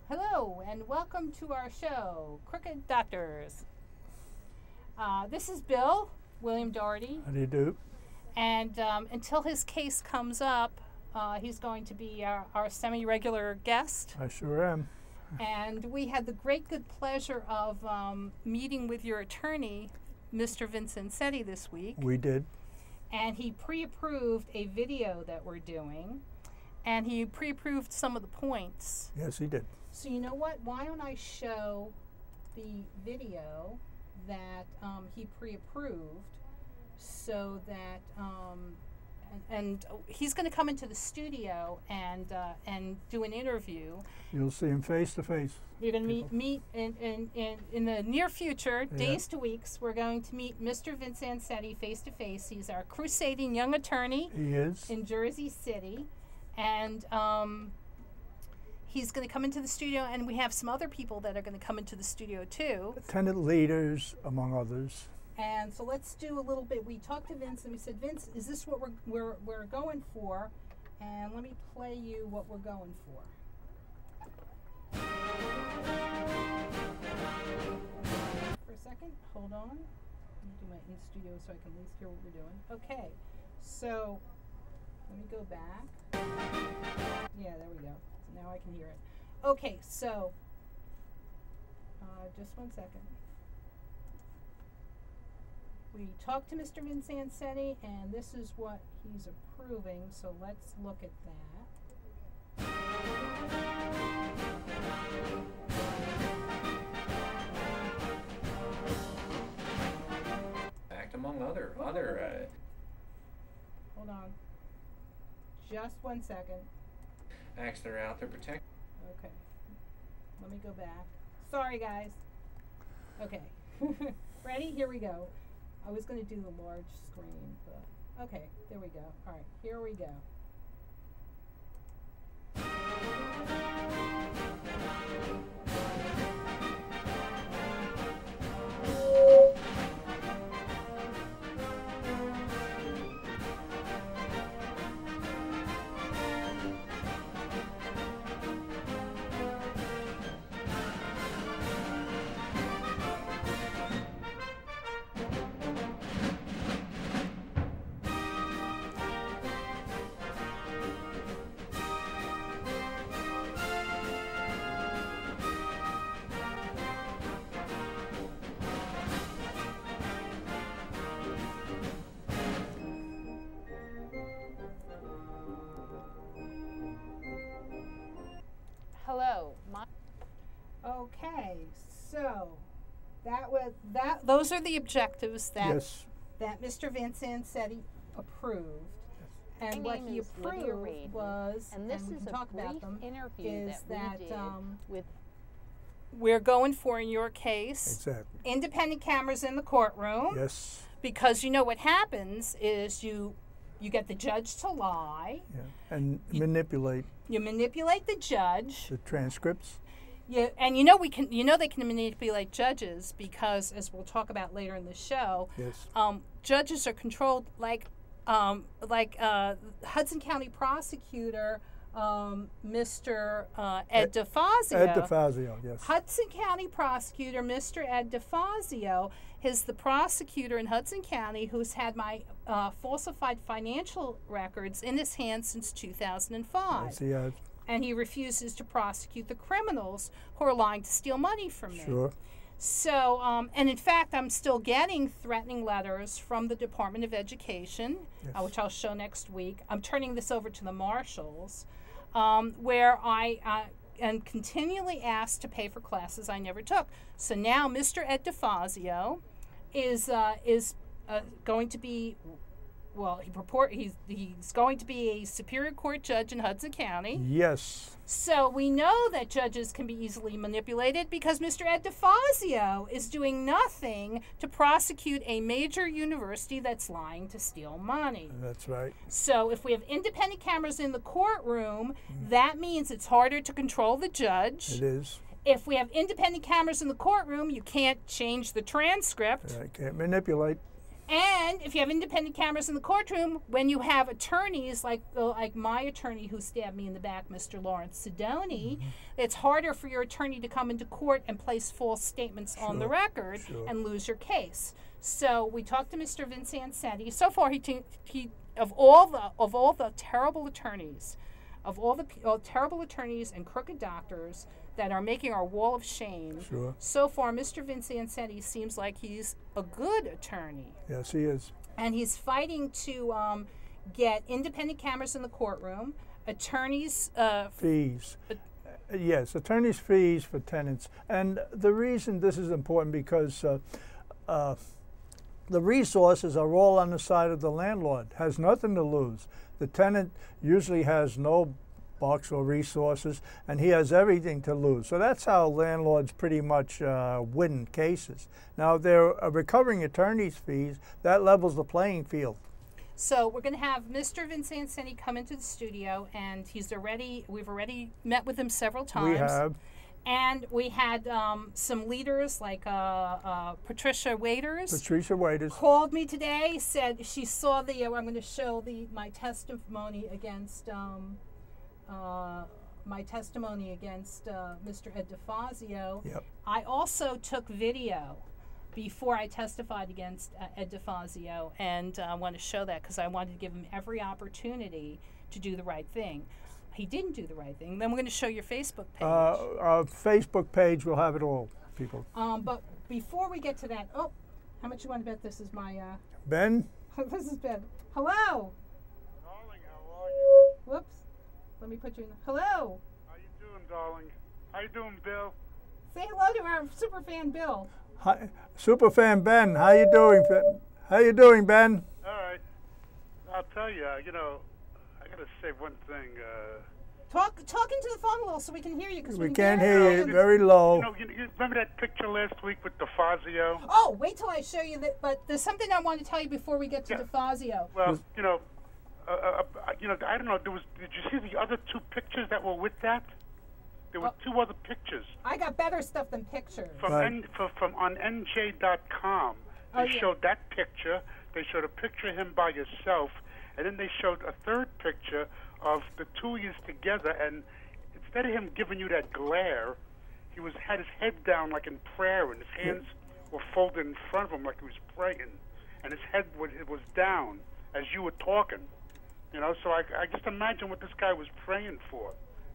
Hello and welcome to our show, Crooked Doctors. This is Bill, William Dorrity. How do you do? And until his case comes up, he's going to be our semi-regular guest. I sure am. And we had the great good pleasure of meeting with your attorney, Mr. Vincenzetti, this week. We did. And he pre-approved a video that we're doing. And he pre-approved some of the points. Yes, he did. So you know what? Why don't I show the video that he pre-approved so that, and he's going to come into the studio and do an interview. You'll see him face to face. You're going to meet in the near future, days to weeks, we're going to meet Mr. Vincenzetti face to face. He's our crusading young attorney. He is. In Jersey City. And he's going to come into the studio, and we have some other people that are going to come into the studio too. Tenant leaders, among others. And so let's do a little bit. We talked to Vince, and we said, Vince, is this what we're going for? And let me play you what we're going for. For a second, hold on. Let me do my in studio so I can at least hear what we're doing. Okay, so let me go back. Yeah, there we go. So now I can hear it. Okay, so just one second. We talked to Mr. Vincenzetti, and this is what he's approving. So let's look at that. Act among other. Hold on. Just one second. Acts that are out there protect. Okay. Let me go back. Sorry, guys. Okay. Ready? Here we go. I was going to do the large screen, but okay, there we go. All right, here we go. Hello. Okay, so those are the objectives that Mr. Vincenzetti approved. Yes. And what he approved Lidya Radin, was, and this we is can a talk about them, interview is that we did with we're going for, in your case, Exactly. independent cameras in the courtroom. Yes. Because you know what happens is you get the judge to lie. Yeah. And manipulate You manipulate the judge. the transcripts. Yeah, and they can manipulate judges because, as we'll talk about later in the show, Yes. judges are controlled like Hudson County prosecutor Mr. Ed DeFazio. Ed DeFazio, yes. Hudson County prosecutor Mr. Ed DeFazio is the prosecutor in Hudson County who's had my falsified financial records in his hands since 2005. Yes, he has. And he refuses to prosecute the criminals who are lying to steal money from me. Sure. So, and in fact, I'm still getting threatening letters from the Department of Education, Yes. which I'll show next week. I'm turning this over to the marshals, where I am continually asked to pay for classes I never took. So now Mr. Ed DeFazio is going to be, well, he's going to be a Superior Court judge in Hudson County. Yes. So we know that judges can be easily manipulated because Mr. Ed DeFazio is doing nothing to prosecute a major university that's lying to steal money. That's right. So if we have independent cameras in the courtroom, that means it's harder to control the judge. It is. If we have independent cameras in the courtroom, you can't change the transcript. Can't manipulate. And if you have independent cameras in the courtroom, when you have attorneys like my attorney who stabbed me in the back, Mr. Lawrence Sidoni, it's harder for your attorney to come into court and place false statements on the record and lose your case. So we talked to Mr. Vince Ansetti. So far, he of all the terrible attorneys, terrible attorneys and crooked doctors that are making our wall of shame. So far, Mr. Vince Ansetti seems like he's a good attorney. Yes, he is. And he's fighting to get independent cameras in the courtroom, attorneys' fees. Yes, attorneys' fees for tenants. And the reason this is important because the resources are all on the side of the landlord, has nothing to lose. The tenant usually has no bucks or resources, and he has everything to lose. So that's how landlords pretty much win cases. Now, if they're recovering attorney's fees, that levels the playing field. So we're going to have Mr. Vince Ansetti come into the studio, and we've already met with him several times. We have. And we had some leaders like Patricia Waiters. Patricia Waiters called me today, said she saw the, I'm going to show my testimony against Mr. Ed DeFazio. Yep. I also took video before I testified against Ed DeFazio, and I want to show that because I wanted to give him every opportunity to do the right thing. He didn't do the right thing. Then we're going to show your Facebook page. Our Facebook page will have it all, people. But before we get to that, how much you want to bet this is my... Ben? This is Ben. Hello? Darling, how are you? Whoops. Let me put you in. Hello? How you doing, darling? How you doing, Bill? Say hello to our super fan, Bill. Hi, super fan Ben. How you doing? How you doing, Ben? All right. I'll tell you. I gotta say one thing. Talk into the phone a little so we can hear you, because we can't hear you. Very low. You remember that picture last week with DeFazio? Oh, wait till I show you that. But there's something I want to tell you before we get to DeFazio. Well, I don't know. Did you see the other two pictures that were with that? There were two other pictures. I got better stuff than pictures. From on NJ.com, they showed that picture. They showed a picture of him by himself, and then they showed a third picture of the two of you together. And instead of him giving you that glare, he had his head down like in prayer, and his hands were folded in front of him like he was praying, and his head was down as you were talking. So I just imagine what this guy was praying for.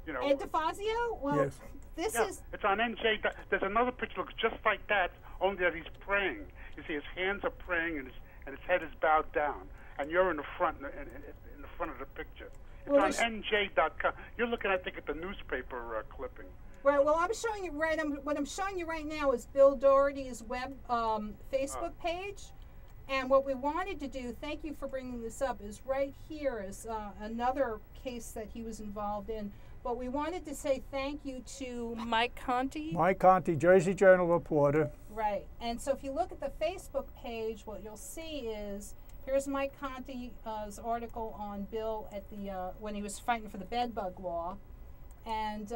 Ed DeFazio? Well, yes. This is... It's on NJ. There's another picture that looks just like that, only that he's praying. You see his hands are praying and his head is bowed down. And you're in the front in the front of the picture. It's on NJ.com. You're looking, I think, at the newspaper clipping. Right. Well, I'm showing you what I'm showing you right now is Bill Dorrity's web Facebook page. And what we wanted to do, thank you for bringing this up, is right here is another case that he was involved in. But we wanted to say thank you to Mike Conti. Mike Conti, Jersey Journal reporter. Right. And so if you look at the Facebook page, what you'll see is, here's Mike Conti's article on Bill at the when he was fighting for the bedbug law. And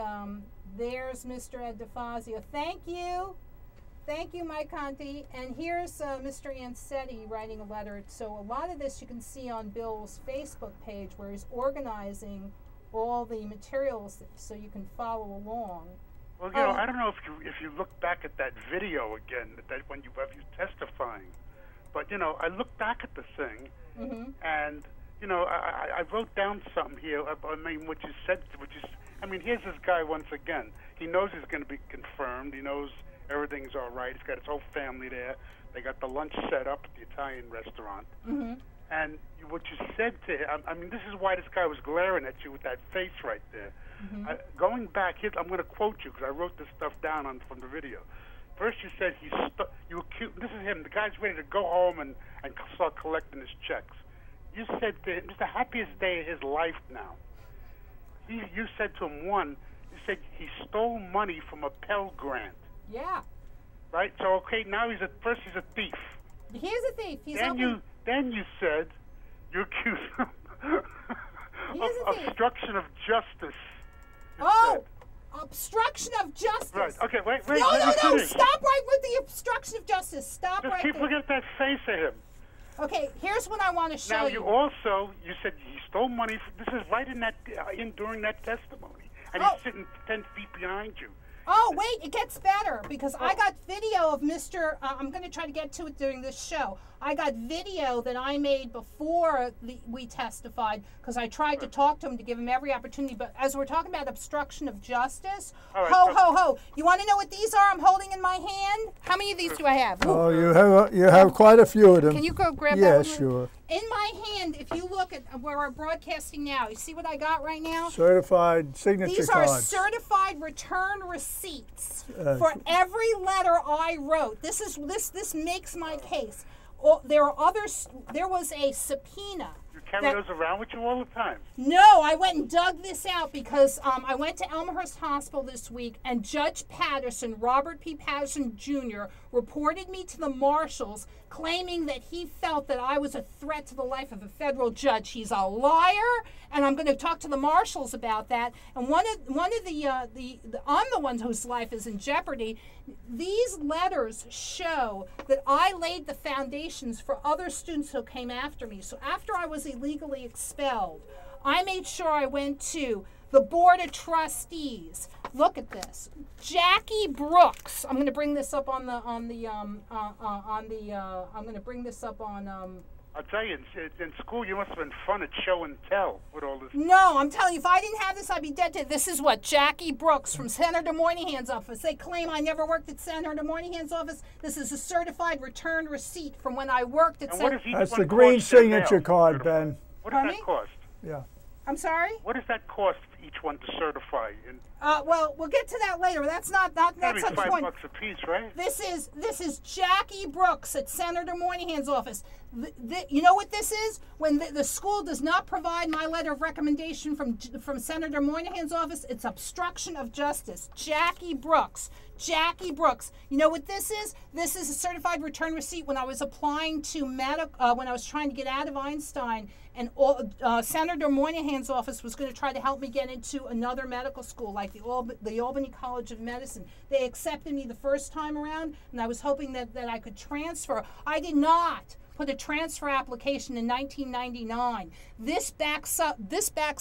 there's Mr. Ed DeFazio. Thank you. Thank you, Mike Conti. And here's Mr. Ansetti writing a letter. So a lot of this you can see on Bill's Facebook page, where he's organizing all the materials so you can follow along. Well, I don't know if you look back at that video again, that when you testifying, but I look back at the thing, and I wrote down something here. I mean, what you said, here's this guy once again. He knows he's going to be confirmed. He knows everything's all right. He's got his whole family there. They got the lunch set up at the Italian restaurant. And what you said to him, this is why this guy was glaring at you with that face right there. Going back, I'm going to quote you because I wrote this stuff down from the video. First you said you accused, this is him, the guy's ready to go home and start collecting his checks. You said to him, it's the happiest day of his life now. You said to him, you said he stole money from a Pell Grant. Yeah. Right? So, okay, now first he's a thief. He is a thief. Then you said you accused him of obstruction of justice. Obstruction of justice. Right. Okay, wait. No. Stop right with the obstruction of justice. Stop Just right keep there. looking at that face of him. Okay, here's what I want to show Now, you. you said he stole money. This is right in that, during that testimony. And Oh. he's sitting 10 feet behind you. Oh, wait, it gets better because I got video of Mr. I'm going to try to get to it during this show. I got video that I made before we testified because I tried to talk to him to give him every opportunity. But as we're talking about obstruction of justice, All right, ho, ho, ho. You want to know what these are I'm holding in my hand? How many of these do I have? Oh, you have quite a few of them. Can you go grab that Yeah, one? sure. In my hand, if you look at where we're broadcasting now, you see what I got right now? Certified signature These are cards. certified return receipts for every letter I wrote. This makes my case. There was a subpoena. You carry those around with you all the time. No, I went and dug this out because I went to Elmhurst Hospital this week, and Judge Patterson, Robert P. Patterson Jr., reported me to the marshals, claiming that he felt that I was a threat to the life of a federal judge. He's a liar, and I'm going to talk to the marshals about that. And one of the I'm the one whose life is in jeopardy. These letters show that I laid the foundations for other students who came after me. So after I was illegally expelled, I made sure I went to the Board of Trustees. Look at this, Jackie Brooks. I'm going to bring this up I'm going to bring this up on. I'll tell you, in school you must have been fun at show and tell with all this. No, I'm telling you, if I didn't have this, I'd be dead to. This is what Jackie Brooks from Senator Moynihan's office. They claim I never worked at Senator Moynihan's office. This is a certified return receipt from when I worked at Senator. That's the green signature card, Ben. What does that cost? Yeah. I'm sorry? What does that cost for each one to certify? Well, we'll get to that later. That's not That'd the be point. $5 a piece, right? This is Jackie Brooks at Senator Moynihan's office. You know what this is? When the school does not provide my letter of recommendation from Senator Moynihan's office, it's obstruction of justice. Jackie Brooks. Jackie Brooks. You know what this is? This is a certified return receipt when I was applying to when I was trying to get out of Einstein, and Senator Moynihan's office was going to try to help me get into another medical school, like the Albany College of Medicine. They accepted me the first time around, and I was hoping that I could transfer. I did not put a transfer application in 1999. This backs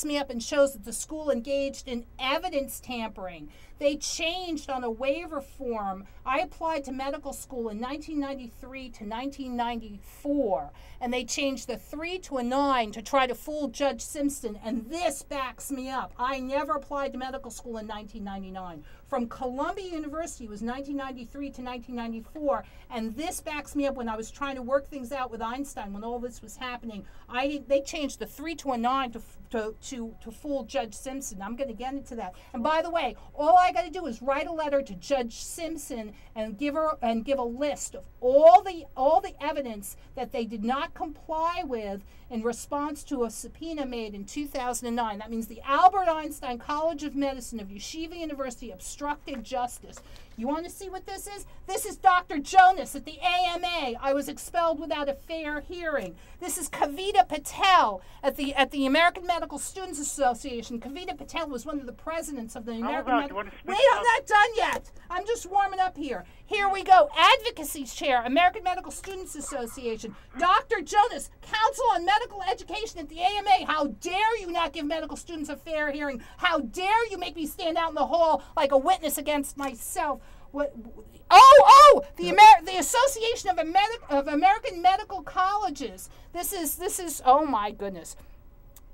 me up and shows that the school engaged in evidence tampering. They changed on a waiver form. I applied to medical school in 1993 to 1994, and they changed the 3 to a 9 to try to fool Judge Simpson, and this backs me up. I never applied to medical school in 1999. From Columbia University was 1993 to 1994, and this backs me up when I was trying to work things out with Einstein when all this was happening. They changed the 3 to a 9 to fool Judge Simpson. I'm going to get into that. And by the way, all I got to do is write a letter to Judge Simpson and give a list of all the evidence that they did not comply with in response to a subpoena made in 2009. That means the Albert Einstein College of Medicine of Yeshiva University obstructed justice. You want to see what this is? This is Dr. Jonas at the AMA. I was expelled without a fair hearing. This is Kavita Patel at the American Medical Students Association. Kavita Patel was one of the presidents of the American Medical... Wait, I'm not done yet. I'm just warming up here. Here we go. Advocacy Chair, American Medical Students Association. Dr. Jonas, Council on Medical Education at the AMA. How dare you not give medical students a fair hearing? How dare you make me stand out in the hall like a witness against myself? The Association of American Medical Colleges. This is oh my goodness.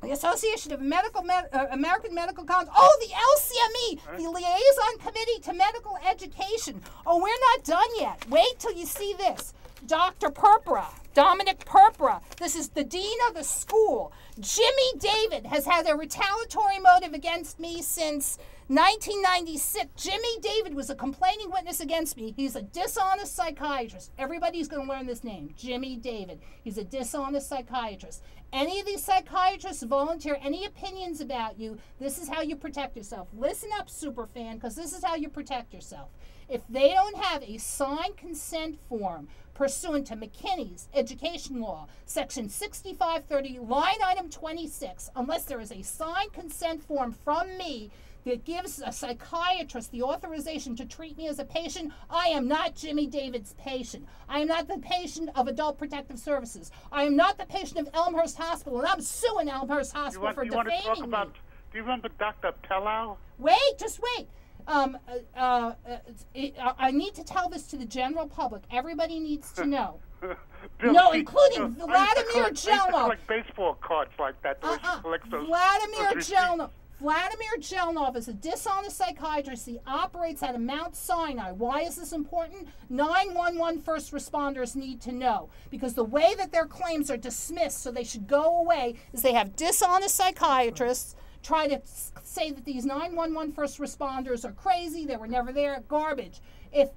The Association of American Medical Colleges. Oh, the LCME, the Liaison Committee to Medical Education. Oh, we're not done yet. Wait till you see this. Dr. Purpura, Dominic Purpura. This is the dean of the school. Jimmy David has had a retaliatory motive against me since 1996. Jimmy David was a complaining witness against me. He's a dishonest psychiatrist. Everybody's going to learn this name, Jimmy David. He's a dishonest psychiatrist. Any of these psychiatrists volunteer any opinions about you, this is how you protect yourself. Listen up, superfan, because this is how you protect yourself. If they don't have a signed consent form pursuant to McKinney's Education Law, Section 6530, line item 26, unless there is a signed consent form from me, that gives a psychiatrist the authorization to treat me as a patient, I am not Jimmy David's patient. I am not the patient of Adult Protective Services. I am not the patient of Elmhurst Hospital, and I'm suing Elmhurst Hospital for defaming me. Do you remember Dr. Pellau? Wait, just wait. I need to tell this to the general public. Everybody needs to know. No, including Vladimir Jelnov. I collect baseball cards like that. Vladimir Jelnov is a dishonest psychiatrist. He operates out of Mount Sinai. Why is this important? 911 first responders need to know, because the way that their claims are dismissed, so they should go away, is they have dishonest psychiatrists try to say that these 911 first responders are crazy, they were never there, garbage. If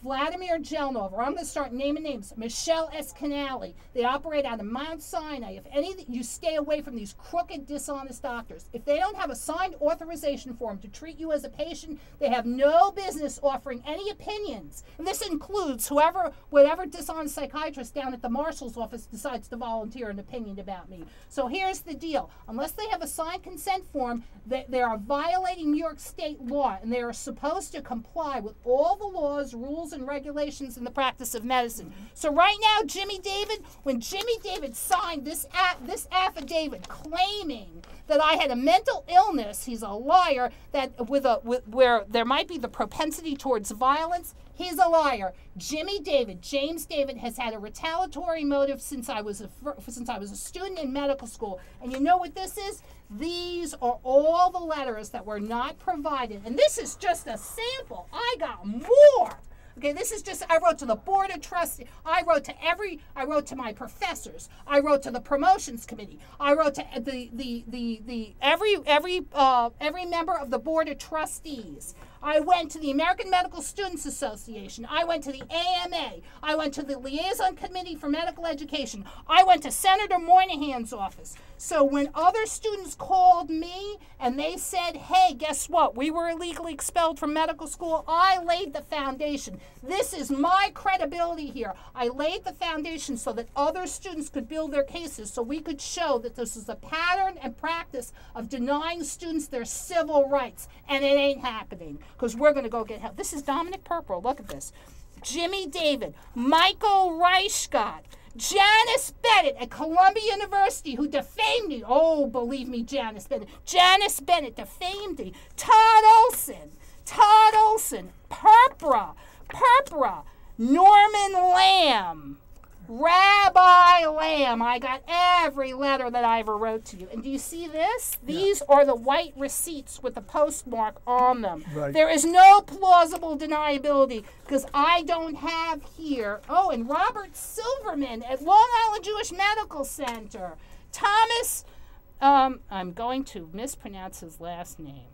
Vladimir Jelnov, or I'm going to start naming names, Michelle Escanali, they operate out of Mount Sinai. If any, you stay away from these crooked, dishonest doctors. If they don't have a signed authorization form to treat you as a patient, they have no business offering any opinions. And this includes whatever dishonest psychiatrist down at the marshal's office decides to volunteer an opinion about me. So here's the deal. Unless they have a signed consent form, they are violating New York state law, and they are supposed to comply with all the laws, rules, and regulations in the practice of medicine. So right now, Jimmy David, when Jimmy David signed this affidavit claiming that I had a mental illness, he's a liar, that where there might be the propensity towards violence, he's a liar. James David has had a retaliatory motive since I was a student in medical school. And you know what this is? These are all the letters that were not provided. And this is just a sample. I got more. Okay, this is just, I wrote to the board of trustees, I wrote to my professors, I wrote to the promotions committee, I wrote to every member of the board of trustees. I went to the American Medical Students Association. I went to the AMA. I went to the Liaison Committee for Medical Education. I went to Senator Moynihan's office. So when other students called me and they said, hey, guess what? We were illegally expelled from medical school, I laid the foundation. This is my credibility here. I laid the foundation so that other students could build their cases, so we could show that this is a pattern and practice of denying students their civil rights. And it ain't happening, because we're going to go get help. This is Dominic Purple. Look at this. Jimmy David, Michael Reichgott, Janice Bennett at Columbia University, who defamed me. Oh, believe me, Janice Bennett. Janice Bennett defamed me. Todd Olson, Purpura, Norman Lamb, Rabbi Lamb. I got every letter that I ever wrote to you. And do you see this? These are the white receipts with the postmark on them. Right. There is no plausible deniability, because I don't have here. Oh, and Robert Silverman at Long Island Jewish Medical Center. Thomas, I'm going to mispronounce his last name.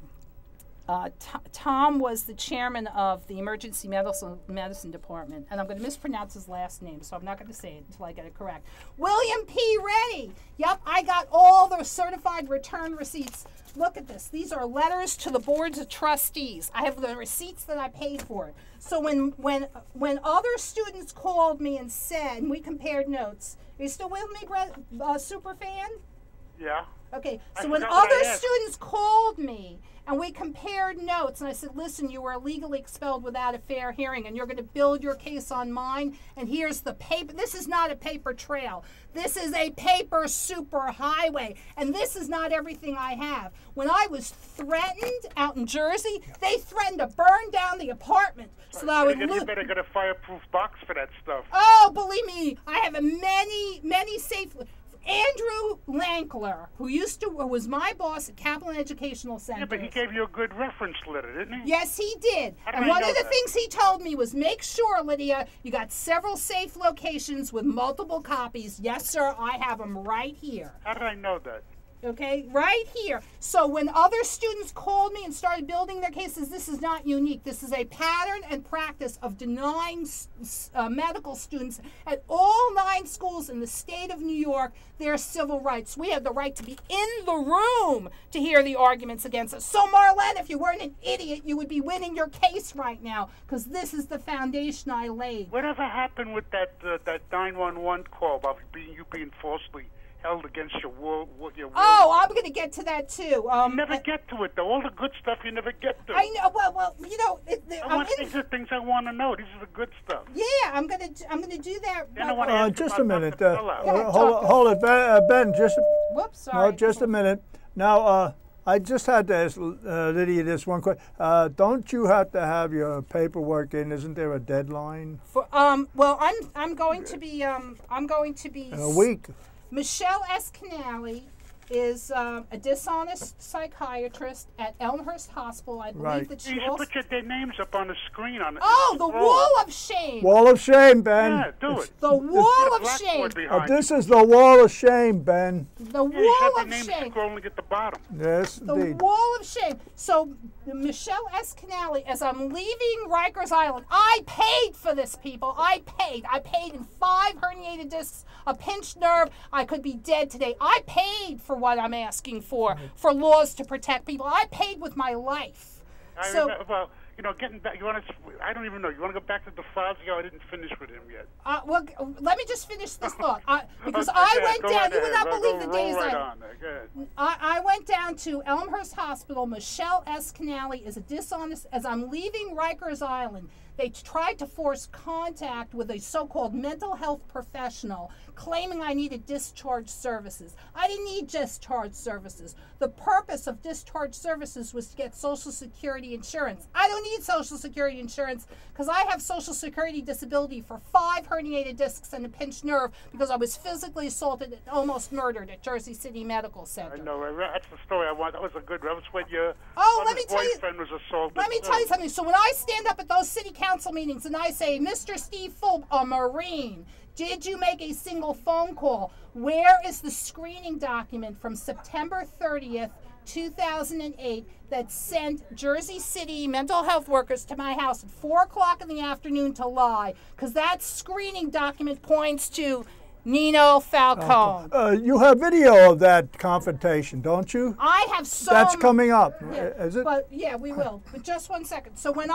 Tom was the chairman of the emergency medicine department, and I'm going to mispronounce his last name, so I'm not going to say it until I get it correct. William P. Reddy. Yep, I got all the certified return receipts. Look at this. These are letters to the boards of trustees. I have the receipts that I paid for it. So when other students called me and said, and we compared notes. Are you still with me, Superfan? Yeah. Okay, so when other students called me and we compared notes, and I said, listen, you were illegally expelled without a fair hearing, and you're going to build your case on mine, and here's the paper. This is not a paper trail. This is a paper super highway, and this is not everything I have. When I was threatened out in Jersey, they threatened to burn down the apartment so that I would lose. You better get a fireproof box for that stuff. Oh, believe me, I have many safe... Andrew Lankler, who was my boss at Kaplan Educational Center. Yeah, but he gave you a good reference letter, didn't he? Yes, he did. And one of the things he told me was, make sure, Lydia, you got several safe locations with multiple copies. Yes, sir, I have them right here. How did I know that? Okay, right here. So when other students called me and started building their cases, this is not unique. This is a pattern and practice of denying medical students at all 9 schools in the state of New York their civil rights. We have the right to be in the room to hear the arguments against us. So Marlene, if you weren't an idiot, you would be winning your case right now, because this is the foundation I laid. Whatever happened with that 911 call about you being falsely held against your will. Oh, I'm going to get to that too. You never get to it though. All the good stuff you never get to. I know. Well, you know, These are things I want to know. These are the good stuff. Yeah, I'm gonna do that. Then I want to ask just you a about minute. Dr. Pella. Hold it, Ben. Just Whoops, sorry. no, just a minute. Now, I just had to ask Lydia this one question. Don't you have to have your paperwork in? Isn't there a deadline? For, well, I'm going to be In a week. Michelle S. Canale is a dishonest psychiatrist at Elmhurst Hospital. I believe Right. that she You should also. put their names up on the screen on it. Oh, the wall of shame. Wall of shame, Ben. Yeah, do it. The wall of Blackboard shame. behind This is the wall of shame, Ben. The you. Yeah, you wall should have of the names shame. scrolling at the bottom. Yes, The indeed. wall of shame. So Michelle S. Canale, as I'm leaving Rikers Island, I paid for this, people. I paid in 5 herniated discs, a pinched nerve. I could be dead today. I paid for what I'm asking for laws to protect people. I paid with my life. I So, remember, well, you know, getting back. You want to? I don't even know. You want to go back to DeFazio? I didn't finish with him yet. well, let me just finish this thought. Because Okay, I go went ahead, down. go You would not ahead. believe the Roll days right I. on there. Go ahead. I went down to Elmhurst Hospital. Michelle S. Canale is a dishonest. As I'm leaving Rikers Island, they tried to force contact with a so-called mental health professional, claiming I needed discharge services. I didn't need discharge services. The purpose of discharge services was to get Social Security insurance. I don't need Social Security insurance because I have Social Security disability for 5 herniated discs and a pinched nerve because I was physically assaulted and almost murdered at Jersey City Medical Center. I know. That's the story I want. That was a good. That was when your let me tell you- boyfriend was assaulted. Let me tell you something. So when I stand up at those city council meetings and I say, Mr. Steve Fulp, a Marine, did you make a single phone call? Where is the screening document from September 30th, 2008 that sent Jersey City mental health workers to my house at 4 o'clock in the afternoon to lie? Because that screening document points to Nino Falcone. You have video of that confrontation, don't you? I have so That's coming up, Yeah, is it? But yeah, we will. But just 1 second. So when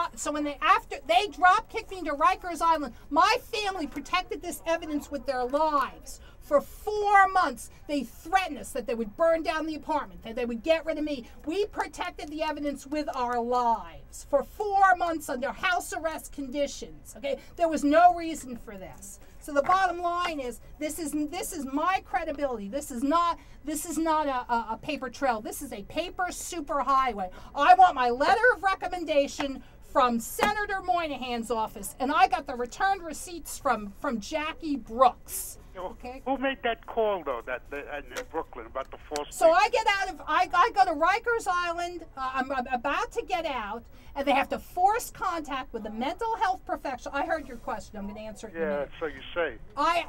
they drop kicked me to Rikers Island, my family protected this evidence with their lives. For 4 months, they threatened us that they would burn down the apartment, that they would get rid of me. We protected the evidence with our lives for 4 months under house arrest conditions. Okay, there was no reason for this. So the bottom line is, this is my credibility. This is not a paper trail. This is a paper superhighway. I want my letter of recommendation from Senator Moynihan's office, and I got the returned receipts from Jackie Brooks. Okay. Who made that call though? In Brooklyn about the false. So I get out of I go to Rikers Island. I'm about to get out, and they have to force contact with a mental health professional. I heard your question. I'm going to answer it in a Yeah, minute. so you say.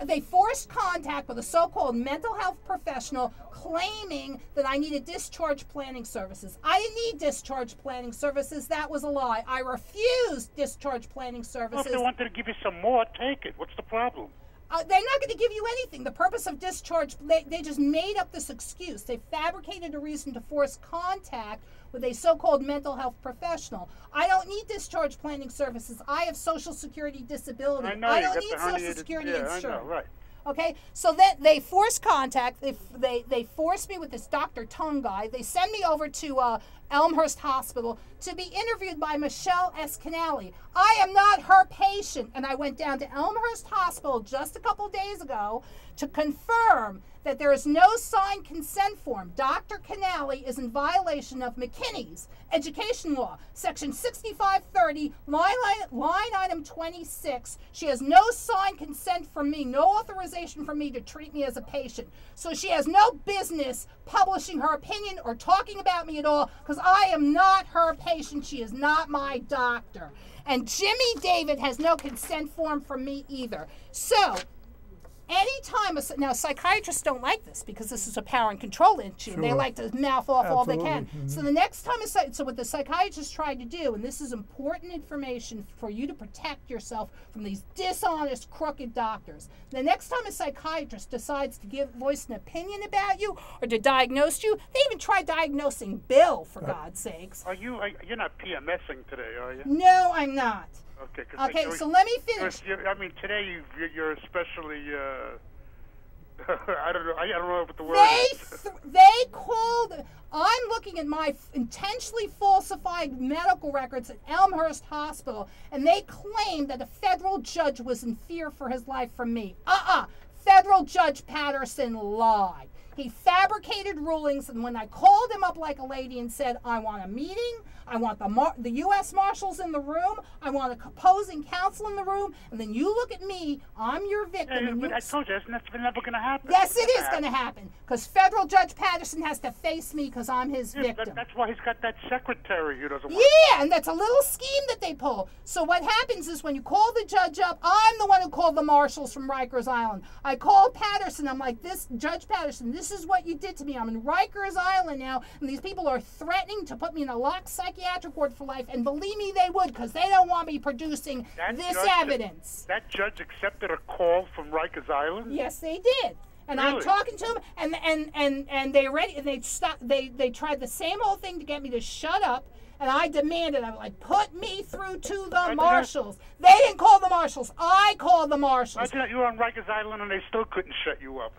They forced contact with a so-called mental health professional claiming that I needed discharge planning services. I didn't need discharge planning services. That was a lie. I refused discharge planning services. Well, if they wanted to give you some more, take it. What's the problem? They're not going to give you anything. The purpose of discharge, they just made up this excuse. They fabricated a reason to force contact with a so-called mental health professional. I don't need discharge planning services. I have Social Security disability. I know. I you don't got need the Social herniated- Security yeah, insurance. I know, right. Okay, so then they force contact. They force me with this Dr. Tongue guy. They send me over to Elmhurst Hospital to be interviewed by Michelle S. Canale. I am not her patient, and I went down to Elmhurst Hospital just a couple days ago to confirm that there is no signed consent form. Dr. Canale is in violation of McKinney's education law, section 6530, line item 26. She has no signed consent from me, no authorization from me to treat me as a patient. So she has no business publishing her opinion or talking about me at all, because I am not her patient. She is not my doctor. And Jimmy David has no consent form from me either. So anytime, now psychiatrists don't like this because this is a power and control issue. Sure. They like to mouth off all they Absolutely. can. So the next time, so what the psychiatrist tried to do, and this is important information for you to protect yourself from these dishonest, crooked doctors. The next time a psychiatrist decides to voice an opinion about you or to diagnose you, they even try diagnosing Bill, for God's sakes. You're not PMSing today, are you? No, I'm not. Okay. Okay, so let me finish. I mean, today you're especially I don't know. I don't know what the word They is. they called. I'm looking at my intentionally falsified medical records at Elmhurst Hospital, and they claimed that a federal judge was in fear for his life from me. Federal Judge Patterson lied. He fabricated rulings, and when I called him up like a lady and said, I want a meeting, I want the U.S. Marshals in the room, I want a opposing counsel in the room, and then you look at me, I'm your victim. Yeah, and but I told you, that's never going to happen. Yes, it is going to happen, because federal Judge Patterson has to face me because I'm his victim. That's why he's got that secretary who doesn't want Yeah, and that's a little scheme that they pull. So what happens is when you call the judge up, I'm the one who called the marshals from Rikers Island. I called Patterson. I'm like, this Judge Patterson, this is what you did to me. I'm in Rikers Island now, and these people are threatening to put me in a locked psychiatric ward for life. And believe me, they would, because they don't want me producing this evidence. That judge accepted a call from Rikers Island? Yes, they did. And Really? I'm talking to them, and they tried the same old thing to get me to shut up, and I demanded. I'm like, put me through to the marshals. They didn't call the marshals. I called the marshals. Imagine that you were on Rikers Island and they still couldn't shut you up.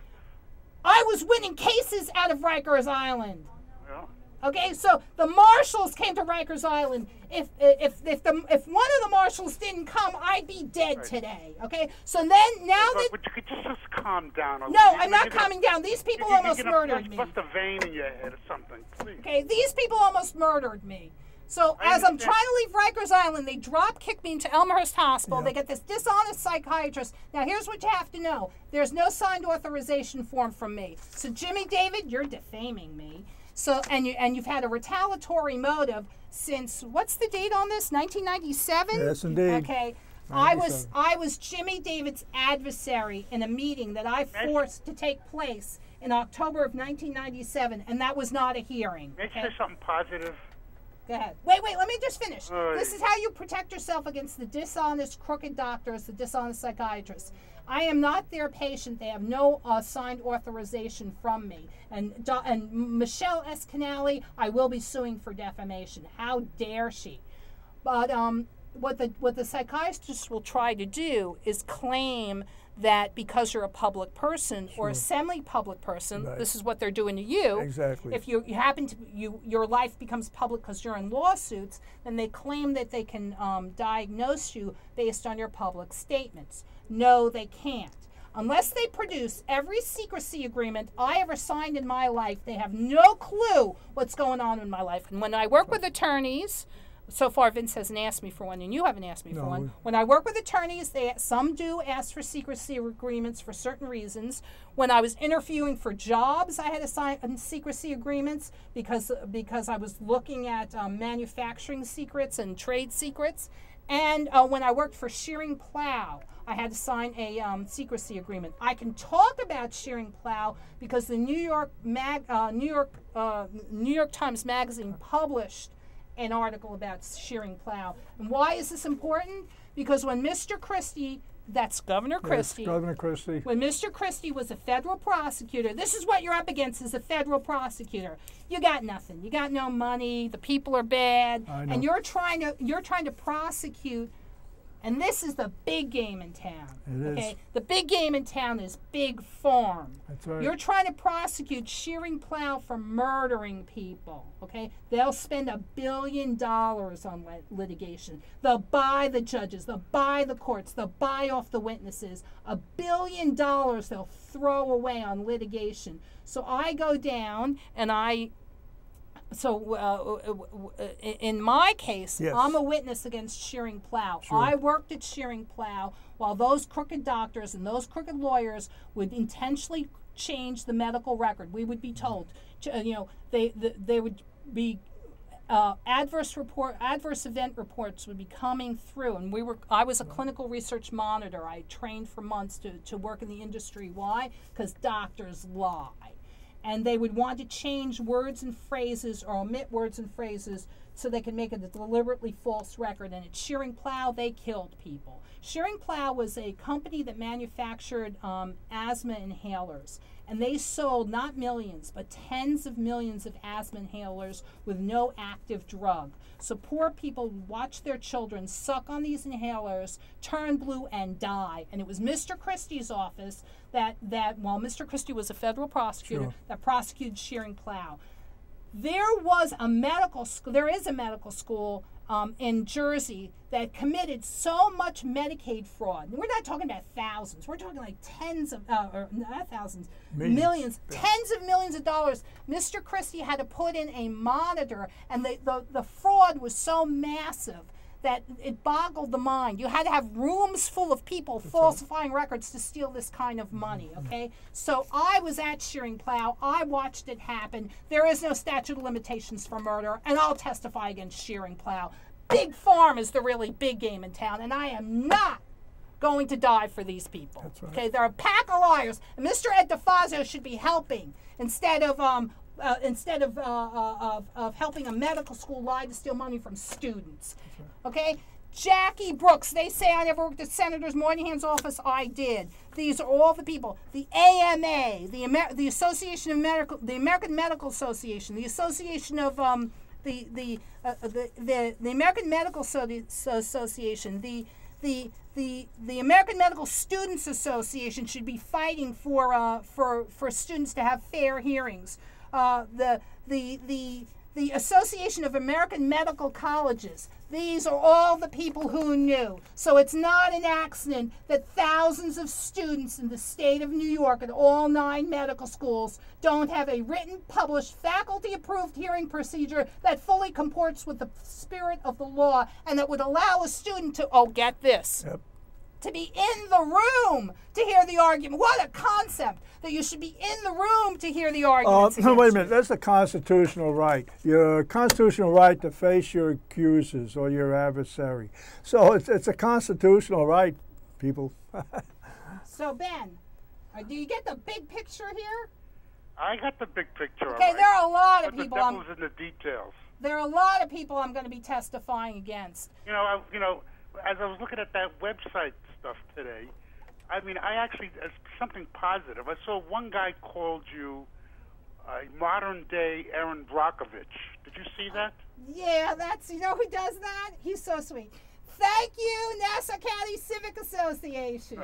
I was winning cases out of Rikers Island. Yeah. Okay, so the marshals came to Rikers Island. If one of the marshals didn't come, I'd be dead today. Okay, so then now that But you could just calm down a little. no, I'm not calming down. These people almost murdered me. Bust a vein in your head or something, please. Okay, these people almost murdered me. So as I'm trying to leave Rikers Island, they drop kick me into Elmhurst Hospital. Yeah. They get this dishonest psychiatrist. Now here's what you have to know. There's no signed authorization form from me. So Jimmy David, you're defaming me. So and you've had a retaliatory motive since, what's the date on this? 1997? Yes, indeed. Okay. I was Jimmy David's adversary in a meeting that I forced to take place in October of 1997, and that was not a hearing. May I say something positive? Go ahead. Wait, let me just finish. This is how you protect yourself against the dishonest, crooked doctors, the dishonest psychiatrists. I am not their patient. They have no signed authorization from me. And Michelle S. Canale, I will be suing for defamation. How dare she? But what the psychiatrists will try to do is claim that because you're a public person or a semi-public person, this is what they're doing to you. Exactly. If you happen to your life becomes public because you're in lawsuits, then they claim that they can diagnose you based on your public statements. No, they can't. Unless they produce every secrecy agreement I ever signed in my life, they have no clue what's going on in my life. And when I work with attorneys, so far Vince hasn't asked me for one, and you haven't asked me for one. When I work with attorneys, some do ask for secrecy agreements for certain reasons. When I was interviewing for jobs, I had to sign secrecy agreements because I was looking at manufacturing secrets and trade secrets. And when I worked for Shearing Plow, I had to sign a secrecy agreement. I can talk about Shearing Plow because the New York Times Magazine published an article about Shearing Plow. And why is this important? Because when Mr. Christie, that's Governor Christie. Yes, Governor Christie. When Mr. Christie was a federal prosecutor, this is what you're up against as a federal prosecutor. You got nothing. You got no money. The people are bad, and you're trying to prosecute. And this is the big game in town. It is. The big game in town is Big Farm. That's right. You're trying to prosecute Shearing Plow for murdering people. Okay, they'll spend $1 billion on litigation. They'll buy the judges. They'll buy the courts. They'll buy off the witnesses. $1 billion they'll throw away on litigation. So I go down and in my case, yes. I'm a witness against Shearing Plow. Sure. I worked at Shearing Plow while those crooked doctors and those crooked lawyers would intentionally change the medical record. We would be told, they would be adverse event reports would be coming through, and I was a clinical research monitor. I trained for months to work in the industry. Why? Because doctors lie. And they would want to change words and phrases or omit words and phrases so they could make a deliberately false record. And at Shearing Plow, they killed people. Shearing Plow was a company that manufactured asthma inhalers. And they sold not millions, but tens of millions of asthma inhalers with no active drug. So poor people watch their children suck on these inhalers, turn blue, and die. And it was Mr. Christie's office that well, Mr. Christie was a federal prosecutor, Sure. that prosecuted Shearing Plow. There was a medical school, there is a medical school in Jersey that committed so much Medicaid fraud. We're not talking about thousands. We're talking like tens of, or not thousands, millions, tens of millions of dollars. Mr. Christie had to put in a monitor, and the fraud was so massive that it boggled the mind. You had to have rooms full of people falsifying records to steal this kind of money, okay? So I was at Shearing Plow. I watched it happen. There is no statute of limitations for murder, and I'll testify against Shearing Plow. Big Farm is the really big game in town, and I am not going to die for these people. That's right. Okay, they're a pack of liars. And Mr. Ed DeFazio should be helping instead of helping a medical school lie to steal money from students. Okay? Jackie Brooks, they say I never worked at Senator Moynihan's office. I did. These are all the people. The AMA, the Association of Medical, the American Medical Association, the Association of the American Medical Association, the American Medical Students Association should be fighting for students to have fair hearings. The Association of American Medical Colleges. These are all the people who knew. So it's not an accident that thousands of students in the state of New York at all 9 medical schools don't have a written, published, faculty-approved hearing procedure that fully comports with the spirit of the law and that would allow a student to, oh, get this, to be in the room to hear the argument. What a concept, that you should be in the room to hear the arguments. Wait a minute, that's a constitutional right. Your constitutional right to face your accusers or your adversary. So it's a constitutional right, people. So, Ben, do you get the big picture here? I got the big picture. Okay, all right. there are a lot of But people. the devil's in the details. There are a lot of people I'm going to be testifying against. You know, as I was looking at that website stuff today, I mean, I actually, as something positive, I saw one guy called you a modern-day Aaron Brockovich. Did you see that? Yeah, you know who does that? He's so sweet. Thank you, Nassau County Civic Association.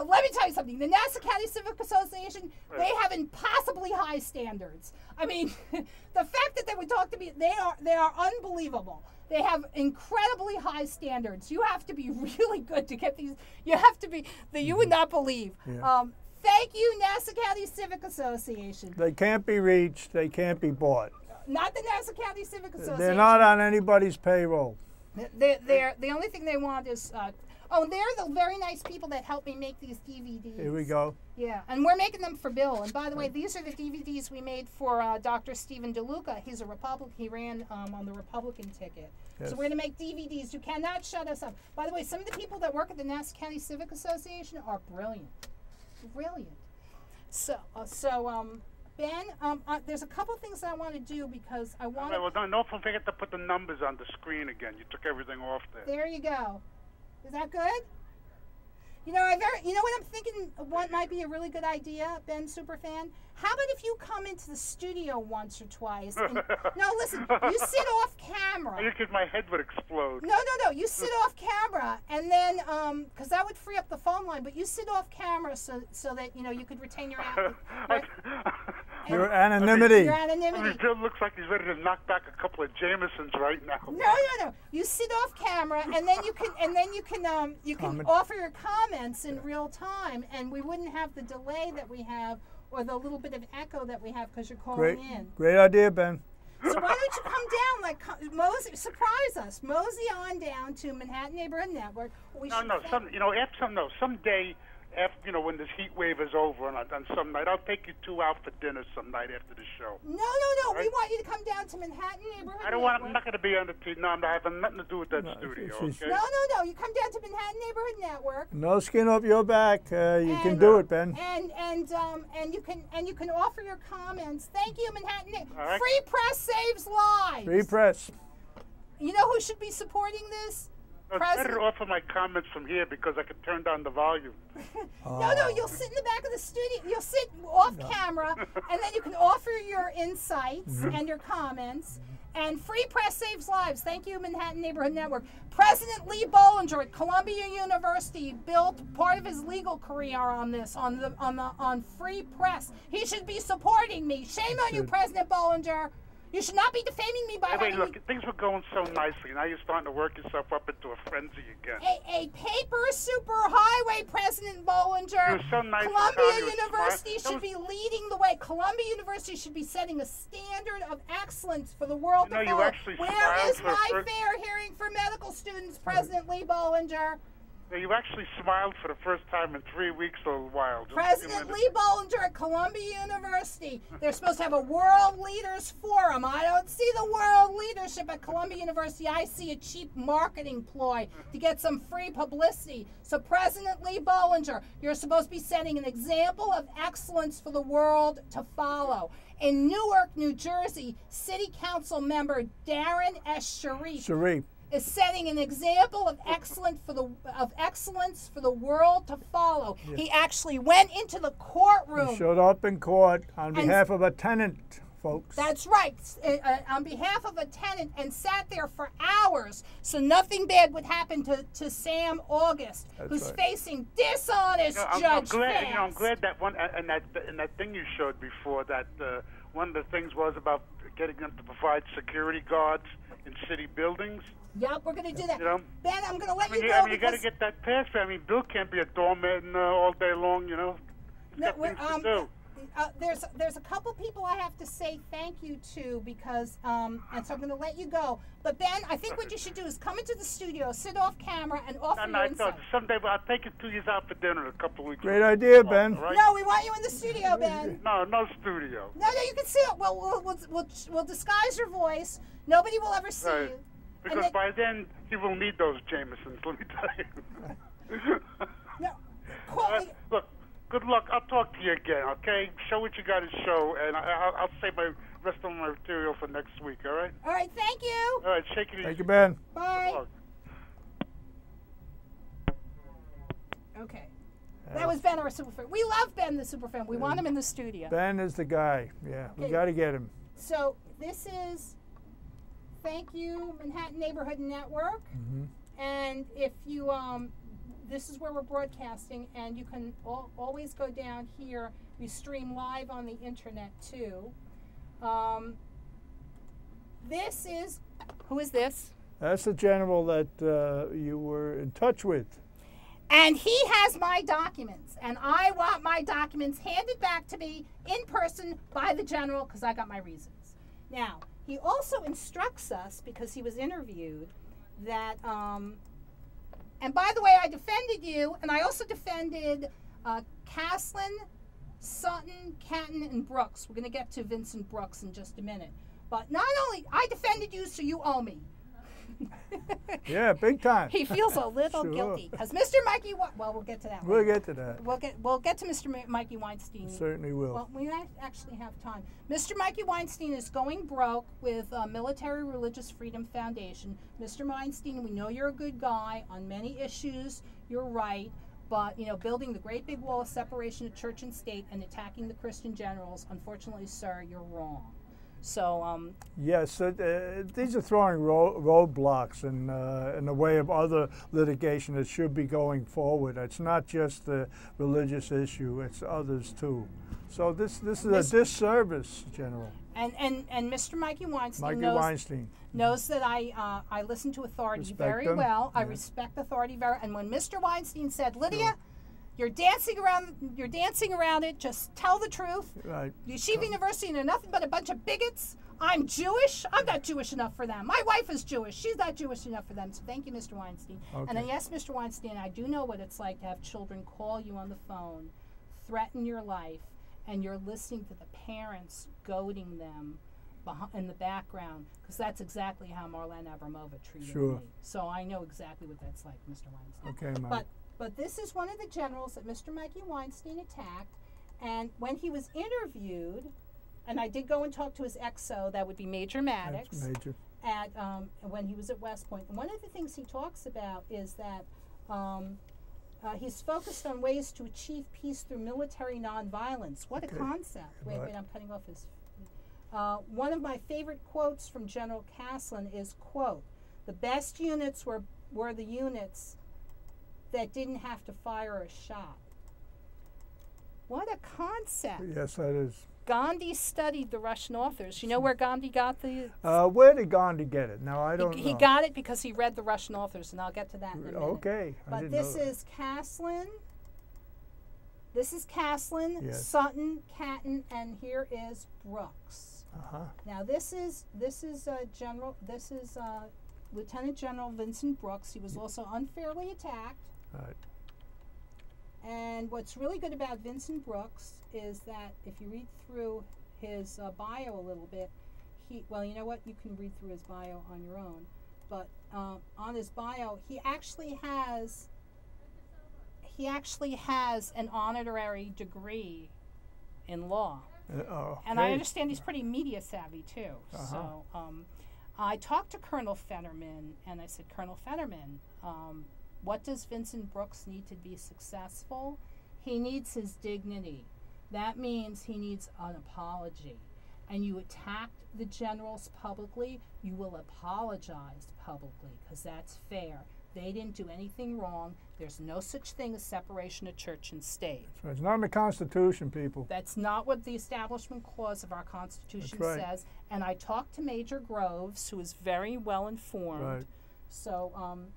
Let me tell you something. The Nassau County Civic Association, they have impossibly high standards. I mean, the fact that they would talk to me, they are unbelievable. They have incredibly high standards. You have to be really good to get these. You have to be that you would not believe. Yeah. Thank you, Nassau County Civic Association. They can't be reached. They can't be bought. Not the Nassau County Civic Association. They're not on anybody's payroll. They're the only thing they want is. Oh, they're the very nice people that helped me make these DVDs. Here we go. Yeah, and we're making them for Bill. And by the way, these are the DVDs we made for Dr. Stephen DeLuca. He's a Republican. He ran on the Republican ticket. Yes. So we're going to make DVDs. You cannot shut us up. By the way, some of the people that work at the Nassau County Civic Association are brilliant. Brilliant. So Ben, there's a couple things I want to do because I want to... Well, don't forget to put the numbers on the screen again. You took everything off there. There you go. Is that good? You know, you know what I'm thinking? What might be a really good idea, Ben Superfan? How about if you come into the studio once or twice? And, no, listen. You sit off camera. I think my head would explode. No. You sit off camera, and then because that would free up the phone line. But you sit off camera so that you could retain your Your anonymity. Your anonymity. I mean, Bill looks like he's ready to knock back a couple of Jamesons right now. No. You sit off camera, and then you can offer your comments in real time, and we wouldn't have the delay that we have or the little bit of echo that we have because you're calling in. Great idea, Ben. So why don't you come down, like mosey, surprise us, mosey on down to Manhattan Neighborhood Network. Someday, after, when this heat wave is over on some night, I'll take you two out for dinner some night after the show. No. Right? We want you to come down to Manhattan Neighborhood I don't want. Network. I'm not going to be on the TV. No, I'm not having nothing to do with that studio. Okay? No. You come down to Manhattan Neighborhood Network. No skin off your back. You can do it, Ben. And you can offer your comments. Thank you, Manhattan. All right. Free press saves lives. Free press. You know who should be supporting this? It's better to offer my comments from here because I can turn down the volume. No, you'll sit in the back of the studio. You'll sit off camera, and then you can offer your insights and your comments. And free press saves lives. Thank you, Manhattan Neighborhood Network. President Lee Bollinger at Columbia University built part of his legal career on this, on free press. He should be supporting me. Shame on you, President Bollinger. You should not be defaming me by Hey, look, things were going so nicely. Now you're starting to work yourself up into a frenzy again. A paper superhighway, President Bollinger. You're so nice. Columbia University should be leading the way. Columbia University should be setting a standard of excellence for the world to follow. Where is my fair hearing for medical students, President Lee Bollinger? You actually smiled for the first time in 3 weeks a little while. President Lee Bollinger at Columbia University. They're supposed to have a World Leaders Forum. I don't see the world leadership at Columbia University. I see a cheap marketing ploy to get some free publicity. So President Lee Bollinger, you're supposed to be setting an example of excellence for the world to follow. In Newark, New Jersey, City Council member Darren S. Sharif is setting an example of excellence for the world to follow. Yes. He actually went into the courtroom. He showed up in court on behalf of a tenant, folks. That's right, on behalf of a tenant, and sat there for hours so nothing bad would happen to Sam August, who's facing dishonest Judge Fass. I'm glad that one and that thing you showed before, that one of the things was about getting them to provide security guards in city buildings. Yep, we're going to do that. Ben, I'm going to let you go. I mean, you got to get that passed. I mean, Bill can't be a doormat all day long, He's got things to do. There's a couple people I have to say thank you to because, and so I'm going to let you go. But Ben, I think what you should do is come into the studio, sit off camera, and offer your insight. Someday I'll take you 2 years out for dinner a couple of weeks. Great idea, Ben. Right? No, we want you in the studio, Ben. No studio. No, you can sit. Well, we'll disguise your voice. Nobody will ever see you. Because by then, he will need those Jamesons, let me tell you. Look, good luck. I'll talk to you again, okay? Show what you got to show, and I'll save my rest of my material for next week, all right? All right, thank you. All right, shake it easy. Thank you, Ben. Bye. Okay. That was Ben, our superfan. We love Ben, the superfan. We want him in the studio. Ben is the guy. Yeah, we got to get him. So this is... Thank you, Manhattan Neighborhood Network. And if you, this is where we're broadcasting, and you can always go down here. We stream live on the internet too. This is, who is this? That's the general that you were in touch with. And he has my documents, and I want my documents handed back to me in person by the general because I got my reasons. Now, he also instructs us, because he was interviewed, that, and by the way, I defended you, and I also defended Caslin, Sutton, Catton, and Brooks. We're going to get to Vincent Brooks in just a minute. But not only, I defended you, so you owe me. Yeah, big time. He feels a little guilty because Mr. Mikey. Well, we'll get to that. We'll get to that. We'll get to Mr. Mikey Weinstein. Certainly will. Well, we actually have time. Mr. Mikey Weinstein is going broke with Military Religious Freedom Foundation. Mr. Weinstein, we know you're a good guy on many issues. You're right. But, building the great big wall of separation of church and state and attacking the Christian generals, unfortunately, sir, you're wrong. So yes, these are throwing roadblocks in the way of other litigation that should be going forward. It's not just the religious issue; it's others too. So this is a disservice, General. And Mr. Mikey Weinstein knows that I listen to authority very well. I respect authority very. And when Mr. Weinstein said, Lydia, You're dancing around it. Just tell the truth. Right. Yeshiva University, and they're nothing but a bunch of bigots. I'm Jewish. I'm not Jewish enough for them. My wife is Jewish. She's not Jewish enough for them. So thank you, Mr. Weinstein. Okay. And I asked Mr. Weinstein, I do know what it's like to have children call you on the phone, threaten your life, and you're listening to the parents goading them in the background, because that's exactly how Marlene Abramova treated Sure. me. So I know exactly what that's like, Mr. Weinstein. Okay, Mike. But this is one of the generals that Mr. Mikey Weinstein attacked, and when he was interviewed, and I did go and talk to his XO, that would be Major Maddox, That's major. at when he was at West Point. And one of the things he talks about is that he's focused on ways to achieve peace through military nonviolence. What Okay. a concept. Wait, Right. I'm cutting off his... one of my favorite quotes from General Caslin is, quote, "The best units were the units that didn't have to fire a shot." What a concept. Yes, that is. Gandhi studied the Russian authors. You know where Gandhi got the... Where did Gandhi get it? Now, I don't know. He got it because he read the Russian authors, and I'll get to that in a minute. Okay. I But didn't this know that. is Caslin. This is Caslin, Yes. Sutton, Catton, and here is Brooks. Uh-huh. Now this is Lieutenant General Vincent Brooks. He was also unfairly attacked. Right. And what's really good about Vincent Brooks is that if you read through his bio a little bit, well, you know what? You can read through his bio on your own. But on his bio, he actually has an honorary degree in law. And I understand he's pretty media savvy too. So I talked to Colonel Fetterman, and I said, Colonel Fetterman, what does Vincent Brooks need to be successful? He needs his dignity. That means he needs an apology. And you attacked the generals publicly, you will apologize publicly, because that's fair. They didn't do anything wrong. There's no such thing as separation of church and state. That's right. It's not in the Constitution, people. That's not what the Establishment Clause of our Constitution That's right. says. And I talked to Major Groves, who is very well informed. Right. So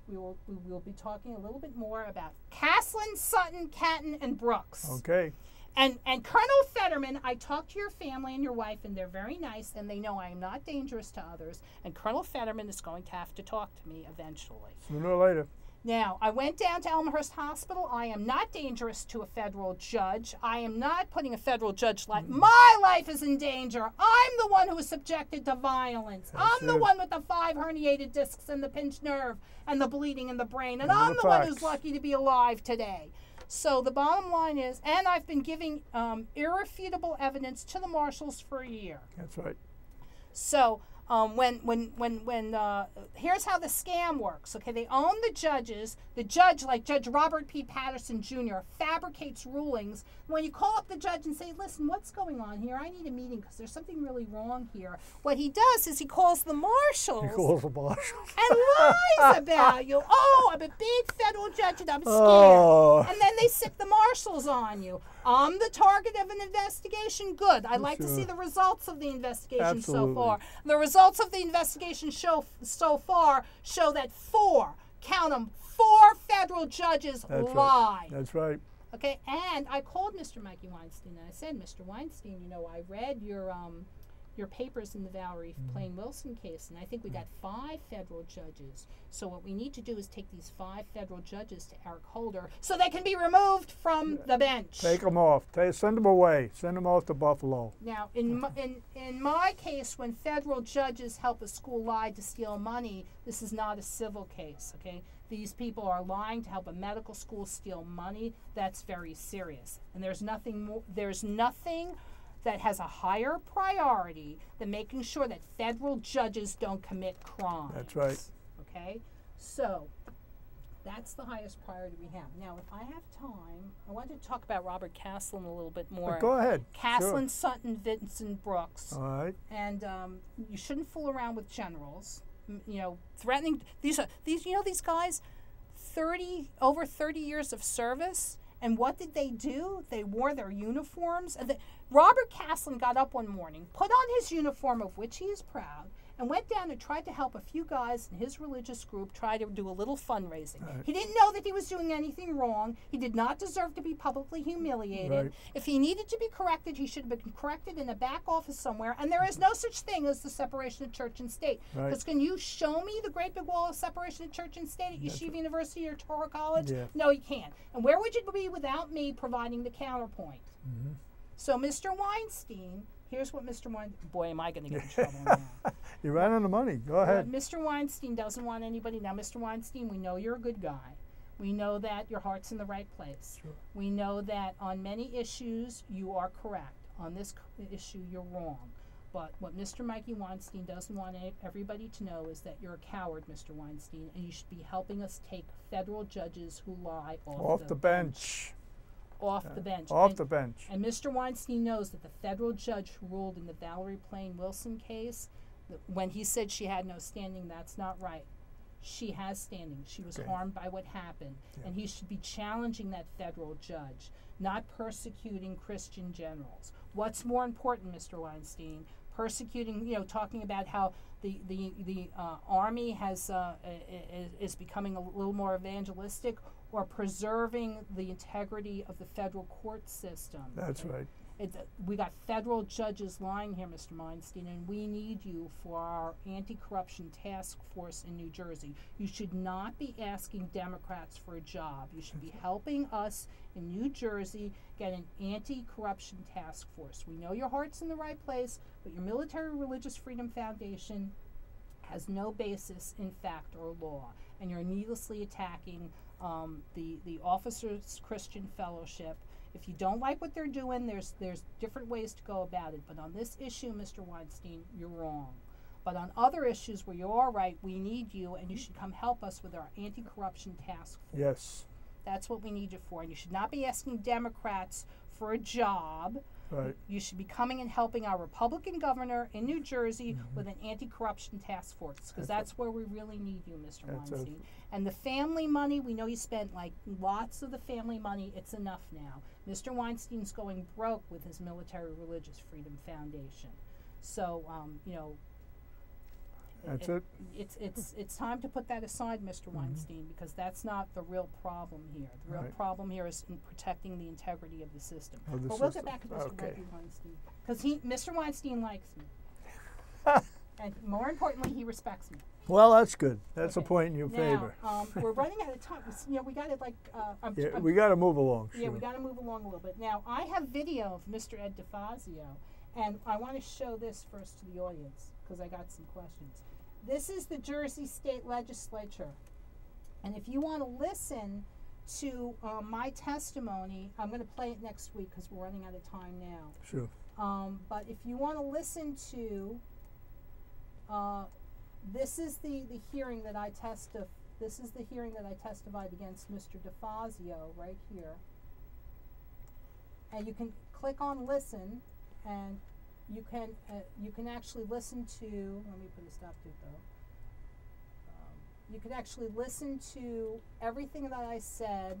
we will be talking a little bit more about Caslin, Sutton, Catton, and Brooks. Okay. And Colonel Fetterman, I talked to your family and your wife, and they're very nice, and they know I am not dangerous to others. And Colonel Fetterman is going to have to talk to me eventually. Sooner or later. Now, I went down to Elmhurst Hospital. I am not dangerous to a federal judge. I am not putting a federal judge life. My life is in danger. I'm the one who was subjected to violence. I'm the one with the 5 herniated discs and the pinched nerve and the bleeding in the brain. And I'm the one who's lucky to be alive today. So the bottom line is, and I've been giving irrefutable evidence to the marshals for a year. That's right. So here's how the scam works. Okay, they own the judges. The judge, like Judge Robert P. Patterson Jr., fabricates rulings. When you call up the judge and say, "Listen, what's going on here? I need a meeting because there's something really wrong here." What he does is he calls the marshals. He calls the marshals. And lies about you. Oh, I'm a big federal judge and I'm scared. Oh. And then they sick the marshals on you. I'm the target of an investigation. Good. I'd like to see the results of the investigation so far. The results of the investigation so far show that 4 federal judges lied. That's right. Okay, and I called Mr. Mikey Weinstein and I said, Mr. Weinstein, you know, I read your papers in the Valerie Plain Wilson case, and I think we got 5 federal judges. So what we need to do is take these 5 federal judges to Eric Holder so they can be removed from the bench. Take them off. Send them away. Send them off to Buffalo. Now, in my case, when federal judges help a school lie to steal money, this is not a civil case, okay? These people are lying to help a medical school steal money. That's very serious. And there's nothing that has a higher priority than making sure that federal judges don't commit crimes. That's right. Okay? So, that's the highest priority we have. Now, if I have time, I want to talk about Robert Caslin a little bit more. Go ahead. Caslin, Sure. Sutton, Vincent Brooks. All right. And you shouldn't fool around with generals. You know, threatening these guys, over 30 years of service. And what did they do? They wore their uniforms. Robert Caslin got up one morning, put on his uniform, of which he is proud, and went down and tried to help a few guys in his religious group try to do a little fundraising. Right. He didn't know that he was doing anything wrong. He did not deserve to be publicly humiliated. Right. If he needed to be corrected, he should have been corrected in a back office somewhere. And there is no such thing as the separation of church and state. Right. Because can you show me the great big wall of separation of church and state at Yeshiva University or Torah College? Yeah. No, you can't. And where would you be without me providing the counterpoint? Mm-hmm. So Mr. Weinstein, here's what Mr. Weinstein, boy, am I going to get in trouble now. You're right on the money. Go ahead. Mr. Weinstein doesn't want anybody. Now, Mr. Weinstein, we know you're a good guy. We know that your heart's in the right place. Sure. We know that on many issues you are correct. On this issue, you're wrong. But what Mr. Mikey Weinstein doesn't want everybody to know is that you're a coward, Mr. Weinstein, and you should be helping us take federal judges who lie Off the bench. Off the bench. Off the bench. And Mr. Weinstein knows that the federal judge who ruled in the Valerie Plain Wilson case, when he said she had no standing, that's not right. She has standing. She was harmed by what happened. Yeah. And he should be challenging that federal judge, not persecuting Christian generals. What's more important, Mr. Weinstein? Persecuting, talking about how the army has is becoming a little more evangelistic, or preserving the integrity of the federal court system. That's right. We got federal judges lying here, Mr. Weinstein, and we need you for our anti-corruption task force in New Jersey. You should not be asking Democrats for a job. You should be helping us in New Jersey get an anti-corruption task force. We know your heart's in the right place, but your Military Religious Freedom Foundation has no basis in fact or law, and you're needlessly attacking the Officers Christian Fellowship. If you don't like what they're doing, there's different ways to go about it. But on this issue, Mr. Weinstein, you're wrong. But on other issues where you are right, we need you, and you should come help us with our anti-corruption task force. Yes. That's what we need you for. And you should not be asking Democrats for a job. Right. You should be coming and helping our Republican governor in New Jersey with an anti-corruption task force, because that's where we really need you, Mr. Weinstein. And the family money, we know you spent lots of the family money. It's enough now. Mr. Weinstein's going broke with his Military Religious Freedom Foundation. So, That's it. It's time to put that aside, Mr. Weinstein, because that's not the real problem here. The real problem here is in protecting the integrity of the system. But we'll get back to Mr. Mikey Weinstein, because Mr. Weinstein likes me, and more importantly, he respects me. Well, that's good. That's a point in your favor. Now, we're running out of time. We got to we got to move along. Yeah, we got to move along a little bit. Now, I have video of Mr. Ed DeFazio, and I want to show this first to the audience because I got some questions. This is the Jersey State Legislature, and if you want to listen to my testimony, I'm going to play it next week because we're running out of time now. Sure. But if you want to listen to, this is the hearing that I This is the hearing that I testified against Mr. DeFazio right here, and you can click on listen, and you can actually listen to. Let me put a stop to it though. You can actually listen to everything that I said.